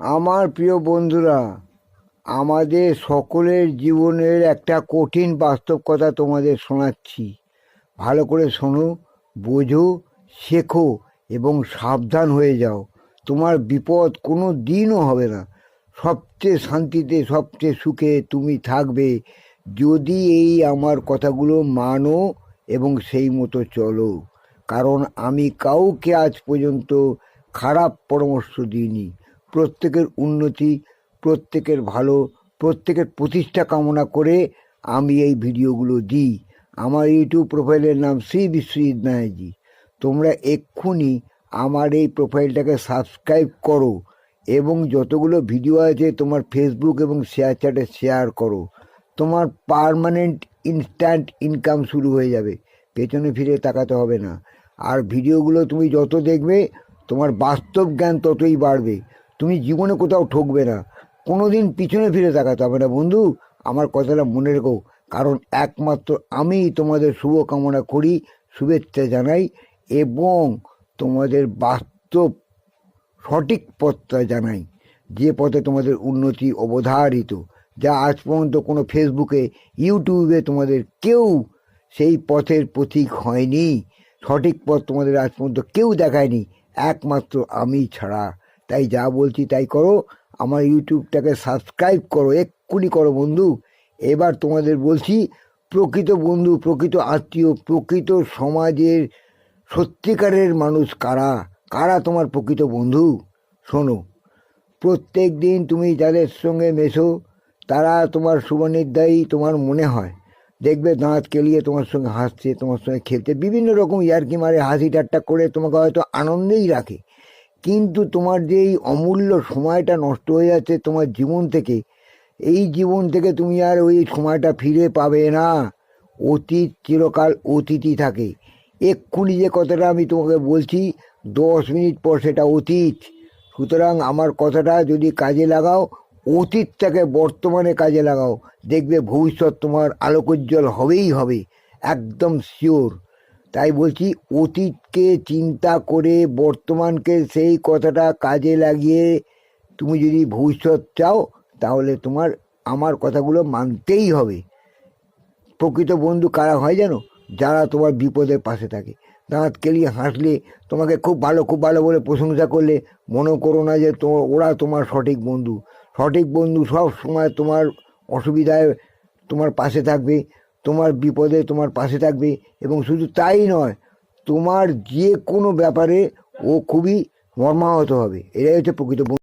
আমার প্রিয় বন্ধুরা, আমাদের সকলের জীবনের একটা কঠিন বাস্তব কথা তোমাদের শোনাচ্ছি। ভালো করে শোনো, বোঝো, শেখো এবং সাবধান হয়ে যাও। তোমার বিপদ কোনো দিনও হবে না। সবচেয়ে শান্তিতে, সবচেয়ে সুখে তুমি থাকবে যদি এই আমার কথাগুলো মানো এবং সেই মতো চলো। কারণ আমি কাউকে আজ পর্যন্ত খারাপ পরামর্শ দিইনি। প্রত্যেকের উন্নতি, প্রত্যেকের ভালো, প্রত্যেকের প্রতিষ্ঠা কামনা করে আমি এই ভিডিওগুলো দিই। আমার ইউটিউব প্রোফাইলের নাম শ্রী বিশ্বজিৎ ব্যানার্জি। তোমরা এক্ষুনি আমার এই প্রোফাইলটাকে সাবস্ক্রাইব করো এবং যতগুলো ভিডিও আছে তোমার ফেসবুক এবং শেয়ার চ্যাটে শেয়ার করো। তোমার পার্মানেন্ট ইনস্ট্যান্ট ইনকাম শুরু হয়ে যাবে, পেছনে ফিরে তাকাতে হবে না। আর ভিডিওগুলো তুমি যত দেখবে তোমার বাস্তব জ্ঞান ততই বাড়বে। তুমি জীবনে কোথাও ঠকবে না, কোনো দিন পিছনে ফিরে তাকাতে হবে না বন্ধু। আমার কথাটা মনে রেখো, কারণ একমাত্র আমিই তোমাদের শুভ কামনা করি, শুভেচ্ছা জানাই এবং তোমাদের বাস্তব সঠিক পথটা জানাই, যে পথে তোমাদের উন্নতি অবধারিত, যা আজ পর্যন্ত কোনো ফেসবুকে, ইউটিউবে তোমাদের কেউ সেই পথের পথিক হয়নি। সঠিক পথ তোমাদের আজ পর্যন্ত কেউ দেখায়নি, একমাত্র আমি ছাড়া। তাই যা বলছি তাই করো। আমার ইউটিউবটাকে সাবস্ক্রাইব করো, এক্ষুনি করো বন্ধু। এবার তোমাদের বলছি, প্রকৃত বন্ধু, প্রকৃত আত্মীয়, প্রকৃত সমাজের সত্যিকারের মানুষ কারা, কারা তোমার প্রকৃত বন্ধু। শোনো, প্রত্যেক দিন তুমি যাদের সঙ্গে মেশো তারা তোমার শুভনির্দায়ী তোমার মনে হয়। দেখবে দাঁত কেলিয়ে তোমার সঙ্গে হাসছে, তোমার সঙ্গে খেলতে, বিভিন্ন রকম ইয়ার্কি মারে, হাসি ঠাট্টা করে তোমাকে হয়তো আনন্দেই রাখে। কিন্তু তোমার যে এই অমূল্য সময়টা নষ্ট হয়ে যাচ্ছে তোমার জীবন থেকে, এই জীবন থেকে তুমি আর ওই সময়টা ফিরে পাবে না। অতীত চিরকাল অতীতই থাকে। এক্ষুনি যে কথাটা আমি তোমাকে বলছি, 10 মিনিট পর সেটা অতীত। সুতরাং আমার কথাটা যদি কাজে লাগাও, অতীতটাকে বর্তমানে কাজে লাগাও, দেখবে ভবিষ্যৎ তোমার আলোকোজ্জ্বল হবেই হবে, একদম শিওর। তাই বলছি, অতীতকে চিন্তা করে বর্তমানকে সেই কথাটা কাজে লাগিয়ে তুমি যদি ভবিষ্যৎ চাও, তাহলে তোমার আমার কথাগুলো মানতেই হবে। প্রকৃত বন্ধু কারা হয় জানো? যারা তোমার বিপদের পাশে থাকে। দাঁত কেলিয়ে হাসলে, তোমাকে খুব ভালো খুব ভালো বলে প্রশংসা করলে, মনে করো না যে ওরা তোমার সঠিক বন্ধু। সঠিক বন্ধু সব সময় তোমার অসুবিধায় তোমার পাশে থাকবে, তোমার বিপদে তোমার পাশে থাকবে, এবং শুধু তাই নয়, তোমার যে কোনো ব্যাপারে ও খুবই মর্মাহত হবে। এটাই হচ্ছে প্রকৃত বন্ধু।